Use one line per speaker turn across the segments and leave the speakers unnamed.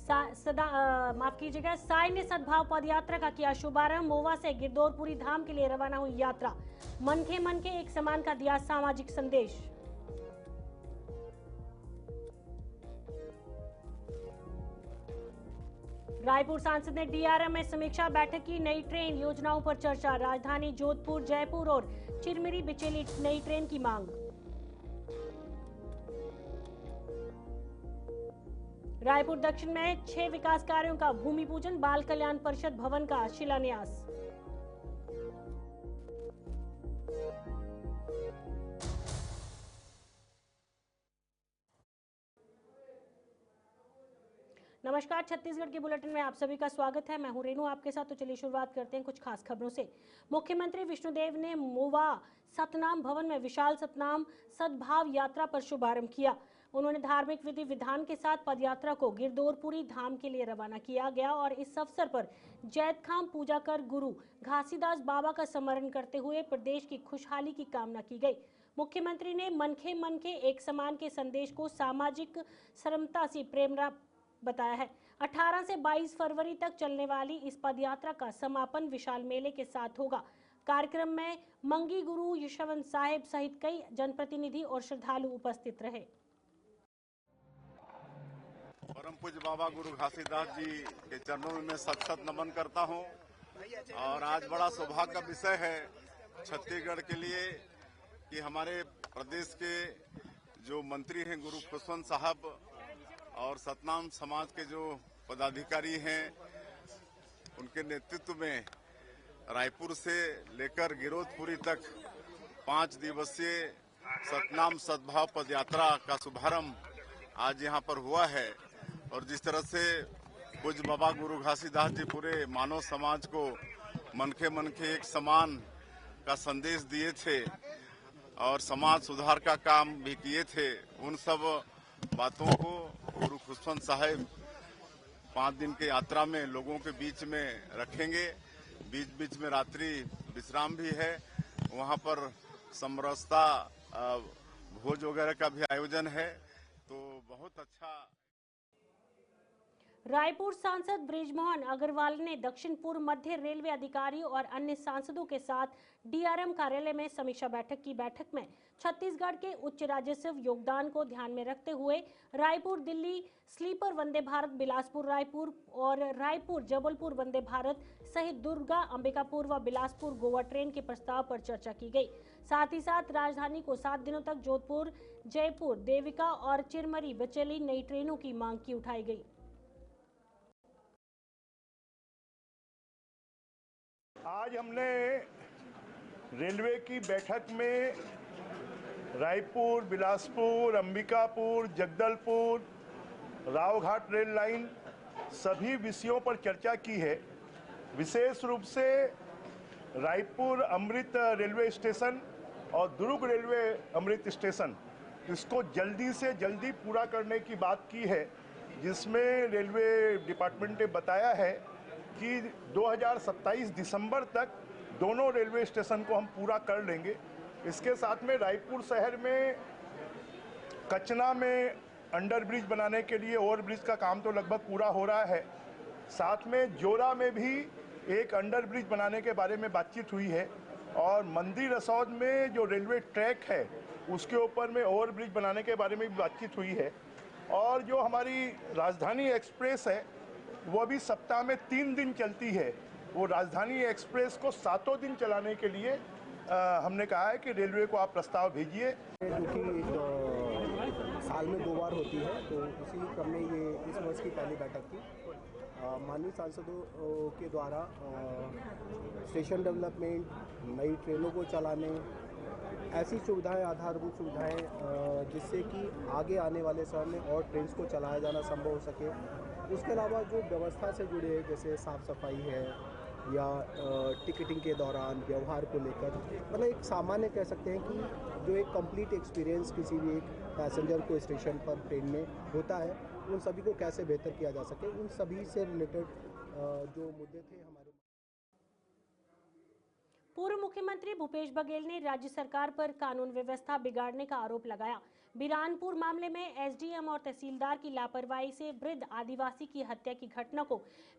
माफ कीजिएगा, साई ने सद्भाव पदयात्रा का किया शुभारंभ। मोवा से गिरदौरपुरी धाम के लिए रवाना हुई यात्रा। मन के एक समान का दिया सामाजिक संदेश। रायपुर सांसद ने डीआरएम में समीक्षा बैठक की। नई ट्रेन योजनाओं पर चर्चा। राजधानी जोधपुर, जयपुर और चिरमिरी बिचेली नई ट्रेन की मांग। रायपुर दक्षिण में 6 विकास कार्यों का भूमि पूजन। बाल कल्याण परिषद भवन का शिलान्यास। नमस्कार, छत्तीसगढ़ के बुलेटिन में आप सभी का स्वागत है। मैं हूं रेनू आपके साथ। तो चलिए शुरुआत करते हैं कुछ खास खबरों से। मुख्यमंत्री विष्णुदेव ने मोवा सतनाम भवन में विशाल सतनाम सद्भाव यात्रा पर शुभारंभ किया। उन्होंने धार्मिक विधि विधान के साथ पदयात्रा को गिरदौरपुरी धाम के लिए रवाना किया गया और इस अवसर पर जैतखाम पूजा कर गुरु घासीदास बाबा का स्मरण करते हुए प्रदेश की खुशहाली की कामना की गई। मुख्यमंत्री ने मन के एक समान के संदेश को सामाजिक समरसता से प्रेरणा बताया है। 18 से 22 फरवरी तक चलने वाली इस पदयात्रा का समापन विशाल मेले के साथ होगा। कार्यक्रम में मंगी गुरु यशवंत साहेब सहित कई जनप्रतिनिधि और श्रद्धालु उपस्थित रहे।
परम पूज्य बाबा गुरु घासीदास जी के चरणों में मैं सत नमन करता हूं और आज बड़ा सौभाग्य का विषय है छत्तीसगढ़ के लिए कि हमारे प्रदेश के जो मंत्री हैं गुरु खुशवंत साहब और सतनाम समाज के जो पदाधिकारी हैं उनके नेतृत्व में रायपुर से लेकर गिरदौरपुरी तक 5 दिवसीय सतनाम सद्भाव पदयात्रा का शुभारंभ आज यहाँ पर हुआ है। और जिस तरह से पूज्य बाबा गुरु घासीदास जी पूरे मानव समाज को मन के एक समान का संदेश दिए थे और समाज सुधार का काम भी किए थे, उन सब बातों को गुरु खुशवंत साहेब 5 दिन की यात्रा में लोगों के बीच में रखेंगे। बीच में रात्रि विश्राम भी है, वहाँ पर समरसता भोज वगैरह का भी आयोजन है, तो बहुत अच्छा।
रायपुर सांसद बृजमोहन अग्रवाल ने दक्षिण पूर्व मध्य रेलवे अधिकारियों और अन्य सांसदों के साथ डीआरएम कार्यालय में समीक्षा बैठक की। बैठक में छत्तीसगढ़ के उच्च राजस्व योगदान को ध्यान में रखते हुए रायपुर दिल्ली स्लीपर वंदे भारत बिलासपुर रायपुर और रायपुर जबलपुर वंदे भारत सहित दुर्गा अंबिकापुर व बिलासपुर गोवा ट्रेन के प्रस्ताव पर चर्चा की गई। साथ ही साथ राजधानी को 7 दिनों तक जोधपुर, जयपुर, देविका और चिरमिरी बिचेली नई ट्रेनों की मांग की उठाई गई।
आज हमने रेलवे की बैठक में रायपुर, बिलासपुर, अंबिकापुर, जगदलपुर, रावघाट रेल लाइन सभी विषयों पर चर्चा की है। विशेष रूप से रायपुर अमृत रेलवे स्टेशन और दुर्ग रेलवे अमृत स्टेशन, इसको जल्दी से जल्दी पूरा करने की बात की है, जिसमें रेलवे डिपार्टमेंट ने बताया है कि 2027 दिसंबर तक दोनों रेलवे स्टेशन को हम पूरा कर लेंगे। इसके साथ में रायपुर शहर में कचना में अंडर ब्रिज बनाने के लिए ओवर ब्रिज का काम तो लगभग पूरा हो रहा है। साथ में जोरा में भी एक अंडर ब्रिज बनाने के बारे में बातचीत हुई है और मंदिर रसौद में जो रेलवे ट्रैक है उसके ऊपर में ओवर ब्रिज बनाने के बारे में भी बातचीत हुई है। और जो हमारी राजधानी एक्सप्रेस है वो भी सप्ताह में 3 दिन चलती है। वो राजधानी एक्सप्रेस को 7 दिन चलाने के लिए हमने कहा है कि रेलवे को आप प्रस्ताव भेजिए।
जो साल में 2 बार होती है, तो उसी क्रम में ये इस वर्ष की पहली बैठक थी। माननीय सांसदों के द्वारा स्टेशन डेवलपमेंट, नई ट्रेनों को चलाने, ऐसी सुविधाएं, आधारभूत सुविधाएं जिससे कि आगे आने वाले समय में और ट्रेन्स को चलाया जाना संभव हो सके। उसके अलावा जो व्यवस्था से जुड़े हैं, जैसे साफ़ सफाई है या टिकटिंग के दौरान व्यवहार को लेकर, मतलब एक सामान्य कह सकते हैं कि जो एक कंप्लीट एक्सपीरियंस किसी भी एक पैसेंजर को स्टेशन पर ट्रेन में होता है, उन सभी को कैसे बेहतर किया जा सके, उन सभी से रिलेटेड जो मुद्दे थे हमारे।
पूर्व मुख्यमंत्री भूपेश बघेल ने राज्य सरकार पर कानून व्यवस्था बिगाड़ने का आरोप लगाया। बिरानपुर मामले में एसडीएम और तहसीलदार की लापरवाही से वृद्ध आदिवासी की हत्या की घटना को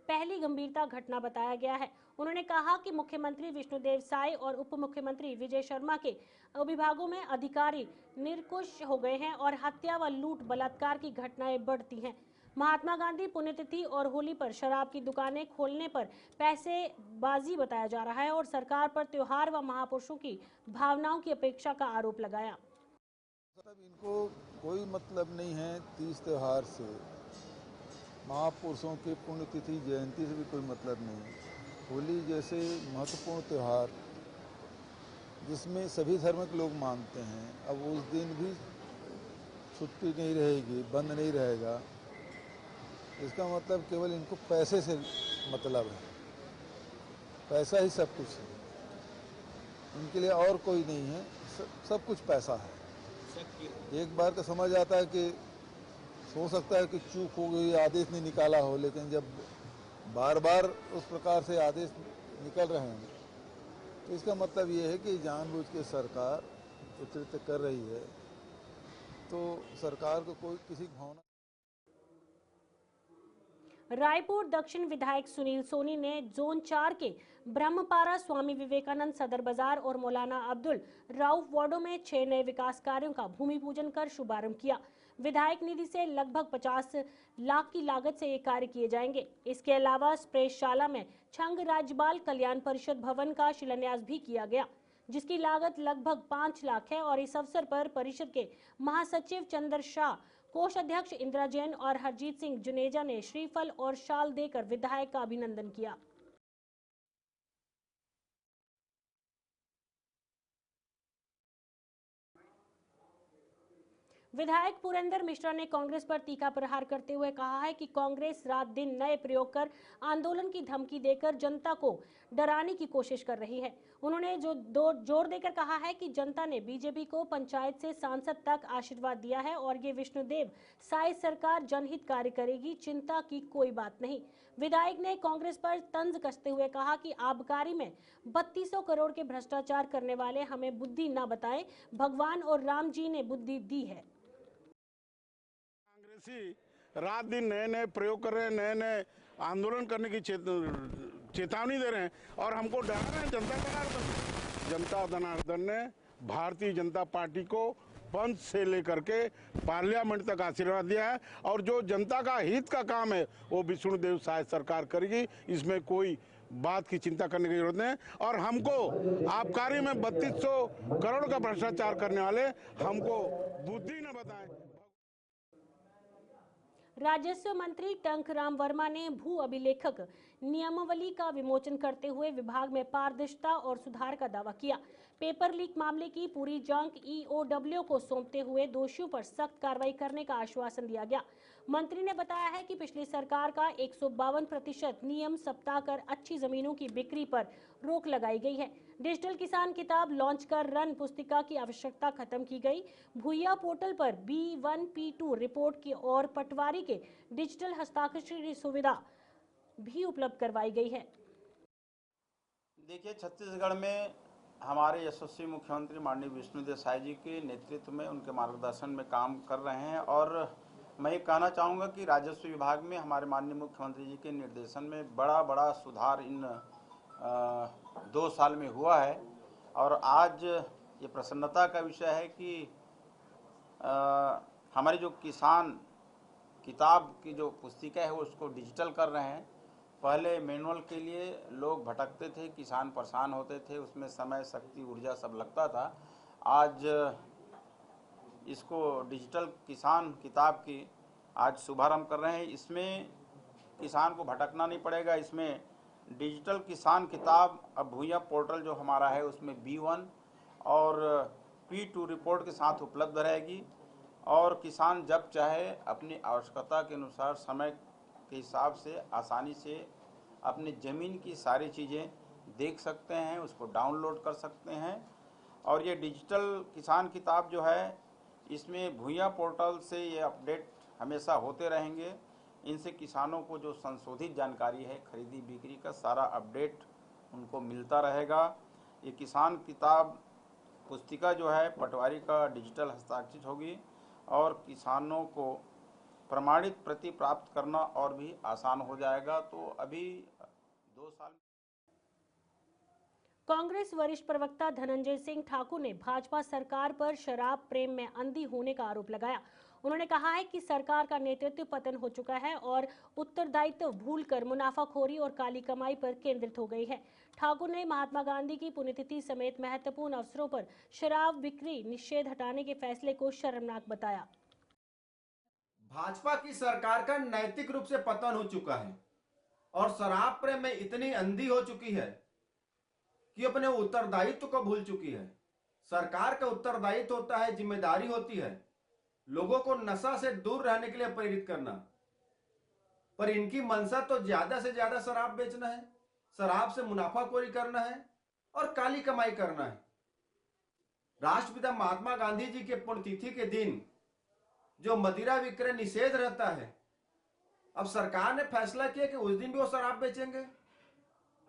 पहली गंभीरता घटना बताया गया है। उन्होंने कहा कि मुख्यमंत्री विष्णुदेव साय और उप मुख्यमंत्री विजय शर्मा के विभागों में अधिकारी निरंकुश हो गए हैं और हत्या व लूट बलात्कार की घटनाएं बढ़ती हैं। महात्मा गांधी पुण्यतिथि और होली पर शराब की दुकानें खोलने पर पैसेबाजी बताया जा रहा है और सरकार पर त्योहार व महापुरुषों की भावनाओं की अपेक्षा का आरोप लगाया।
इनको कोई मतलब नहीं है 30 त्योहार से, महापुरुषों की पुण्यतिथि जयंती से भी कोई मतलब नहीं। होली जैसे महत्वपूर्ण त्यौहार जिसमें सभी धर्म के लोग मानते हैं, अब उस दिन भी छुट्टी नहीं रहेगी, बंद नहीं रहेगा, इसका मतलब केवल इनको पैसे से मतलब है। पैसा ही सब कुछ है, इनके लिए और कोई नहीं है, सब कुछ पैसा है। एक बार तो समझ आता है कि हो सकता है कि चूक हो गई, आदेश नहीं निकाला हो, लेकिन जब बार बार उस प्रकार से आदेश निकल रहे हैं तो इसका मतलब ये है कि जानबूझ के सरकार उत्तरित कर रही है। तो सरकार को कोई किसी की भावना।
रायपुर दक्षिण विधायक सुनील सोनी ने जोन 4 के ब्रह्मपारा, स्वामी विवेकानंद सदर बाजार और मौलाना अब्दुल राउफ वार्डों में 6 नए विकास कार्यों का भूमि पूजन कर शुभारंभ किया। विधायक निधि से लगभग 50 लाख की लागत से ये कार्य किए जाएंगे। इसके अलावा स्प्रेशाला में छंग राज्यपाल कल्याण परिषद भवन का शिलान्यास भी किया गया, जिसकी लागत लगभग 5 लाख है। और इस अवसर पर परिषद के महासचिव चंद्र शाह, कोषाध्यक्ष इंदिरा जैन और हरजीत सिंह जुनेजा ने श्रीफल और शाल देकर विधायक का अभिनंदन किया। विधायक पुरेंद्र मिश्रा ने कांग्रेस पर तीखा प्रहार करते हुए कहा है कि कांग्रेस रात दिन नए प्रयोग कर आंदोलन की धमकी देकर जनता को डराने की कोशिश कर रही है। उन्होंने जोर देकर कहा है कि जनता ने बीजेपी को पंचायत से सांसद तक आशीर्वाद दिया है और ये विष्णुदेव साय सरकार जनहित कार्य करेगी, चिंता की कोई बात नहीं। विधायक ने कांग्रेस पर तंज कसते हुए कहा कि आबकारी में 3200 करोड़ के भ्रष्टाचार करने वाले हमें बुद्धि न बताएं, भगवान और राम जी ने बुद्धि दी है।
रात दिन नए नए प्रयोग कर रहे हैं, नए नए आंदोलन करने की चेतावनी दे रहे हैं और हमको डरा रहे हैं। जनता जनार्दन ने भारतीय जनता पार्टी को पंच से लेकर के पार्लियामेंट तक आशीर्वाद दिया है और जो जनता का हित का काम है वो विष्णुदेव साय सरकार करेगी, इसमें कोई बात की चिंता करने की जरूरत नहीं। और हमको आबकारी में 3200 करोड़ का भ्रष्टाचार करने वाले हमको बुद्धि न बताएं।
राजस्व मंत्री टंकराम वर्मा ने भू अभिलेखक नियमावली का विमोचन करते हुए विभाग में पारदर्शिता और सुधार का दावा किया। पेपर लीक मामले की पूरी जांच ईओडब्ल्यू को सौंपते हुए दोषियों पर सख्त कार्रवाई करने का आश्वासन दिया गया। मंत्री ने बताया है कि पिछली सरकार का 152% नियम सप्ताह कर अच्छी जमीनों की बिक्री पर रोक लगाई गई है। डिजिटल किसान किताब लॉन्च कर रन पुस्तिका की आवश्यकता खत्म की गई। भूया पोर्टल पर B1 P2 रिपोर्ट की और पटवारी के डिजिटल हस्ताक्षर की सुविधा भी उपलब्ध करवाई गई है।
देखिए, छत्तीसगढ़ में हमारे यशस्वी मुख्यमंत्री माननीय विष्णुदेव साय जी के नेतृत्व में, उनके मार्गदर्शन में काम कर रहे हैं और मैं ये कहना चाहूँगा कि राजस्व विभाग में हमारे माननीय मुख्यमंत्री जी के निर्देशन में बड़ा सुधार इन 2 साल में हुआ है। और आज ये प्रसन्नता का विषय है कि हमारी जो किसान किताब की जो पुस्तिका है उसको डिजिटल कर रहे हैं। पहले मैनुअल के लिए लोग भटकते थे, किसान परेशान होते थे, उसमें समय, शक्ति, ऊर्जा सब लगता था। आज इसको डिजिटल किसान किताब की आज शुभारंभ कर रहे हैं। इसमें किसान को भटकना नहीं पड़ेगा। इसमें डिजिटल किसान किताब अब भूया पोर्टल जो हमारा है उसमें B1 और P2 रिपोर्ट के साथ उपलब्ध रहेगी और किसान जब चाहे अपनी आवश्यकता के अनुसार समय के हिसाब से आसानी से अपनी ज़मीन की सारी चीज़ें देख सकते हैं, उसको डाउनलोड कर सकते हैं। और ये डिजिटल किसान किताब जो है इसमें भूया पोर्टल से ये अपडेट हमेशा होते रहेंगे। इनसे किसानों को जो संशोधित जानकारी है खरीदी बिक्री का सारा अपडेट उनको मिलता रहेगा। ये किसान किताब पुस्तिका जो है पटवारी का डिजिटल हस्ताक्षरित होगी और किसानों को प्रमाणित प्रति प्राप्त करना और भी आसान हो जाएगा। तो अभी 2 साल
कांग्रेस वरिष्ठ प्रवक्ता धनंजय सिंह ठाकुर ने भाजपा सरकार पर शराब प्रेम में अंधी होने का आरोप लगाया। उन्होंने कहा है कि सरकार का नेतृत्व पतन हो चुका है और उत्तरदायित्व भूलकर मुनाफाखोरी और काली कमाई पर केंद्रित हो गई है। ठाकुर ने महात्मा गांधी की पुण्यतिथि समेत महत्वपूर्ण अवसरों पर शराब बिक्री निषेध हटाने के फैसले को शर्मनाक बताया।
भाजपा की सरकार का नैतिक रूप से पतन हो चुका है और शराब प्रेम में इतनी अंधी हो चुकी है कि अपने उत्तरदायित्व को भूल चुकी है। सरकार का उत्तरदायित्व होता है, जिम्मेदारी होती है लोगों को नशा से दूर रहने के लिए प्रेरित करना, पर इनकी मंशा तो ज्यादा से ज्यादा शराब बेचना है, शराब से मुनाफाखोरी करना है और काली कमाई करना है। राष्ट्रपिता महात्मा गांधी जी के पुण्यतिथि के दिन जो मदिरा विक्रय निषेध रहता है, अब सरकार ने फैसला किया कि उस दिन भी वो शराब बेचेंगे।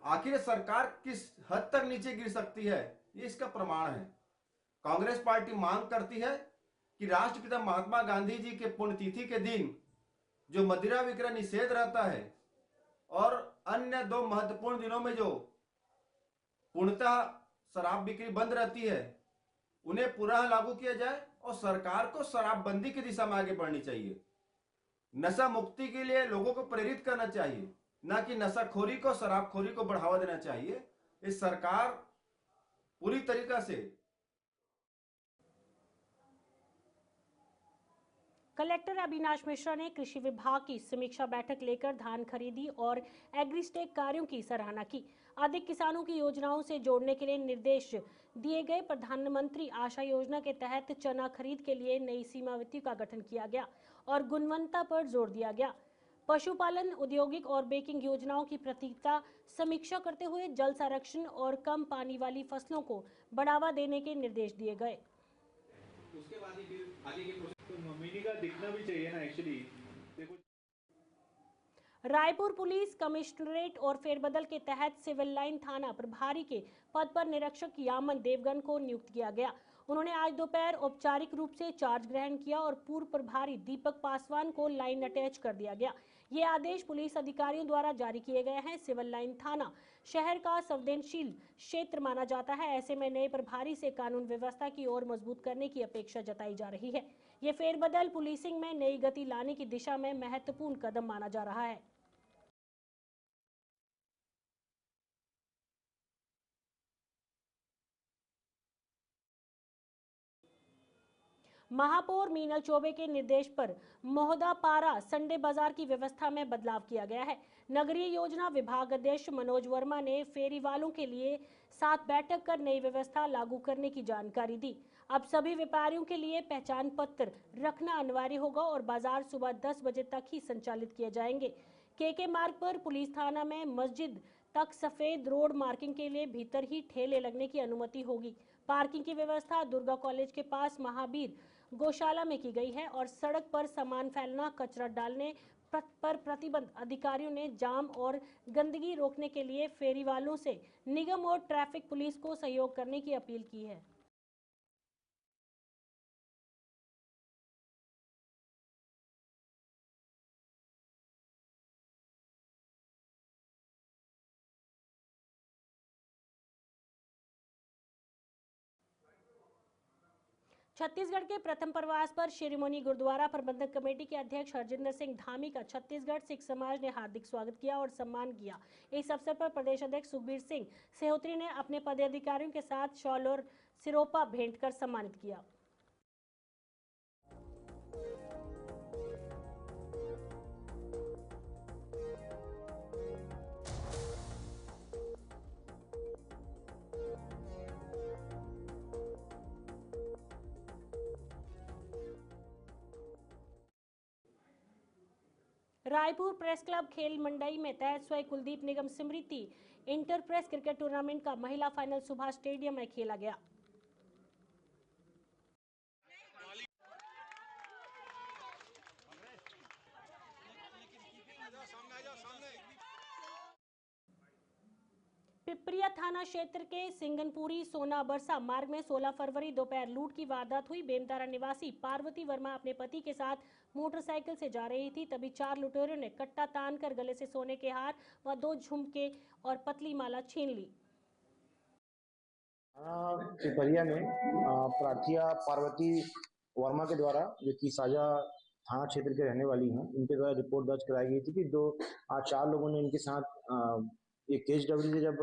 आखिर सरकार किस हद तक नीचे गिर सकती है, ये इसका प्रमाण है। कांग्रेस पार्टी मांग करती है कि राष्ट्रपिता महात्मा गांधी जी के पुण्यतिथि के दिन जो मदिरा विक्रय निषेध रहता है और अन्य 2 महत्वपूर्ण दिनों में जो पूर्णतः शराब बिक्री बंद रहती है, उन्हें पुनः लागू किया जाए और सरकार को शराबबंदी की दिशा में आगे बढ़नी चाहिए। नशा मुक्ति के लिए लोगों को प्रेरित करना चाहिए, न कि नशाखोरी को, शराबखोरी को बढ़ावा देना चाहिए। इस सरकार पूरी तरीका से
कलेक्टर अविनाश मिश्रा ने कृषि विभाग की समीक्षा बैठक लेकर धान खरीदी और एग्रीस्टेक कार्यों की सराहना की। अधिक किसानों की योजनाओं से जोड़ने के लिए निर्देश दिए गए। प्रधानमंत्री आशा योजना के तहत चना खरीद के लिए नई सीमावती का गठन किया गया और गुणवत्ता पर जोर दिया गया। पशुपालन, औद्योगिक और बेकिंग योजनाओं की प्राथमिकता समीक्षा करते हुए जल संरक्षण और कम पानी वाली फसलों को बढ़ावा देने के निर्देश दिए गए।
उसके बाद ही फिर आगे के प्रोसेस तो मिनी का दिखना भी चाहिए ना एक्चुअली। देखो,
रायपुर पुलिस कमिश्नरेट और फेरबदल के तहत सिविल लाइन थाना प्रभारी के पद पर निरीक्षक यामन देवगन को नियुक्त किया गया। उन्होंने आज दोपहर औपचारिक रूप से चार्ज ग्रहण किया और पूर्व प्रभारी दीपक पासवान को लाइन अटैच कर दिया गया। ये आदेश पुलिस अधिकारियों द्वारा जारी किए गए हैं। सिविल लाइन थाना शहर का संवेदनशील क्षेत्र माना जाता है। ऐसे में नए प्रभारी से कानून व्यवस्था की ओर मजबूत करने की अपेक्षा जताई जा रही है। ये फेरबदल पुलिसिंग में नई गति लाने की दिशा में महत्वपूर्ण कदम माना जा रहा है। महापौर मीनल चौबे के निर्देश पर मोहदापारा संडे बाजार की व्यवस्था में बदलाव किया गया है। नगरीय योजना विभाग अध्यक्ष मनोज वर्मा ने फेरी वालों के लिए साथ बैठक कर नई व्यवस्था लागू करने की जानकारी दी। अब सभी व्यापारियों के लिए पहचान पत्र रखना अनिवार्य होगा और बाजार सुबह 10 बजे तक ही संचालित किए जाएंगे। केके मार्ग पर पुलिस थाना में मस्जिद तक सफेद रोड मार्किंग के लिए भीतर ही ठेले लगने की अनुमति होगी। पार्किंग की व्यवस्था दुर्गा कॉलेज के पास महावीर गौशाला में की गई है और सड़क पर सामान फैलना, कचरा डालने पर प्रतिबंध। अधिकारियों ने जाम और गंदगी रोकने के लिए फेरी वालों से निगम और ट्रैफिक पुलिस को सहयोग करने की अपील की है। छत्तीसगढ़ के प्रथम प्रवास पर शिरोमणि गुरुद्वारा प्रबंधक कमेटी के अध्यक्ष हरजिंदर सिंह धामी का छत्तीसगढ़ सिख समाज ने हार्दिक स्वागत किया और सम्मान किया। इस अवसर पर प्रदेश अध्यक्ष सुखबीर सिंह सेहोत्री ने अपने पदाधिकारियों के साथ शॉल और सिरोपा भेंट कर सम्मानित किया। रायपुर प्रेस क्लब खेल मंडई में तहत स्वयं कुलदीप निगम स्मृति इंटर प्रेस क्रिकेट टूर्नामेंट का महिला फाइनल सुभाष स्टेडियम में खेला गया। पिपरिया थाना क्षेत्र के सिंगनपुरी सोना बरसा मार्ग में 16 फरवरी दोपहर लूट की वारदात हुई। बेमतारा निवासी पार्वती वर्मा अपने पति के साथ मोटरसाइकिल से जा रही थी, तभी 4 लुटेरों ने कट्टा तानकर गले से सोने के हार व 2 झुमके और पतली माला छीन ली।
पिपरिया में प्रार्थिया पार्वती वर्मा के द्वारा, जो कि साजा थाना क्षेत्र के रहने वाली हैं, इनके द्वारा रिपोर्ट दर्ज कराई गई थी कि 4 लोगों ने इनके साथ एक केसडब्ल्यू से जब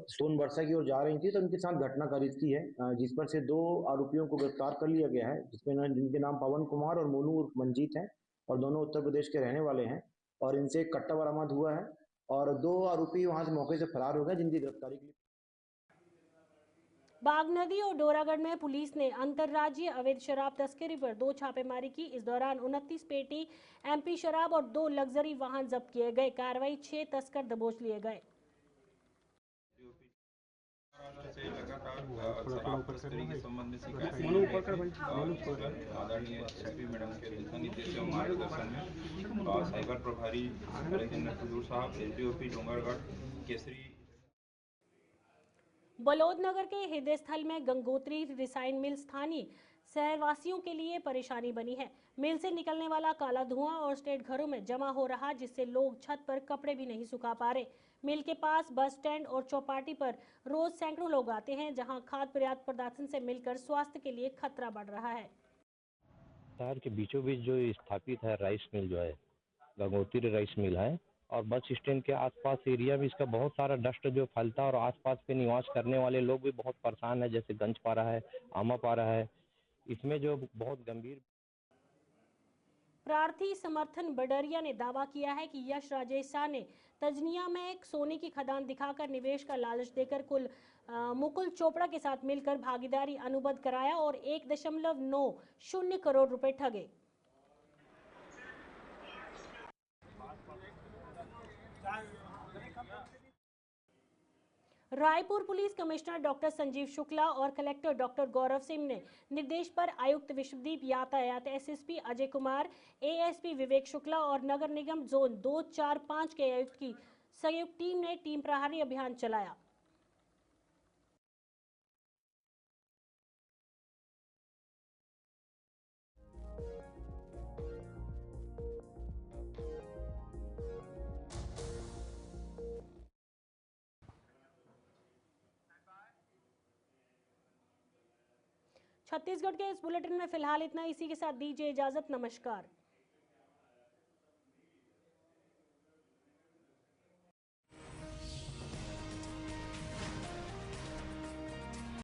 सोन बरसा की ओर जा रही थी तो इनके साथ घटना कारित की है, जिस पर से 2 आरोपियों को गिरफ्तार कर लिया गया है, जिनके नाम पवन कुमार और मोनू उर्फ मंजीत हैं और दोनों उत्तर प्रदेश के रहने वाले हैं। और इनसे एक कट्टा बरामद हुआ है और 2 आरोपी वहां से मौके से फरार हो गए, जिनकी गिरफ्तारी के लिए
बागनदी और डोरागढ़ में पुलिस ने अंतर्राज्यीय अवैध शराब तस्करी पर 2 छापेमारी की। इस दौरान 29 पेटी एमपी शराब और 2 लग्जरी वाहन जब्त किए गए। कार्रवाई 6 तस्कर दबोच लिए गए।
शराब तस्करी के संबंध में शिकायत आदरणीय एसपी मैडम के दिशा निर्देशों मार्गदर्शन में साइबर प्रभारी हरिंदर कुजूर साहब एसडीओपी डोंगरगढ़ केसरी
बलौद नगर के हृदय स्थल में गंगोत्री रिसाइन मिल स्थानीय शहरवासियों के लिए परेशानी बनी है। मिल से निकलने वाला काला धुआं और स्टेट घरों में जमा हो रहा, जिससे लोग छत पर कपड़े भी नहीं सुखा पा रहे। मिल के पास बस स्टैंड और चौपाटी पर रोज सैकड़ों लोग आते हैं, जहां खाद्य पदार्थ प्रदर्शन से मिलकर स्वास्थ्य के लिए खतरा बढ़ रहा है।
शहर के बीचों बीच जो स्थापित है राइस मिल, जो है गंगोत्री राइस मिल है, और बस स्टैंड के आसपास एरिया में इसका बहुत सारा डस्ट जो फैलता है और आसपास पे निवास करने वाले लोग भी बहुत परेशान है, जैसे गंजपारा है, आमापारा है, इसमें जो बहुत गंभीर।
प्रार्थी समर्थन बडरिया ने दावा किया है कि यश राजेश शाह ने तजनिया में एक सोने की खदान दिखाकर निवेश का लालच देकर मुकुल चोपड़ा के साथ मिलकर भागीदारी अनुबंध कराया और 1.90 करोड़ रुपए ठगे। Raipur police commissioner doctor Sanjeev Shukla और कलेक्टर डॉक्टर गौरव सिंह ने निर्देश पर आयुक्त विश्वदीप, यातायात एसएसपी अजय कुमार, एएसपी विवेक शुक्ला और नगर निगम जोन 2, 4, 5 के आयुक्त की संयुक्त टीम ने टीम प्रहरी अभियान चलाया। छत्तीसगढ़ के इस बुलेटिन में फिलहाल इतना। इसी के साथ दीजिए इजाजत। नमस्कार।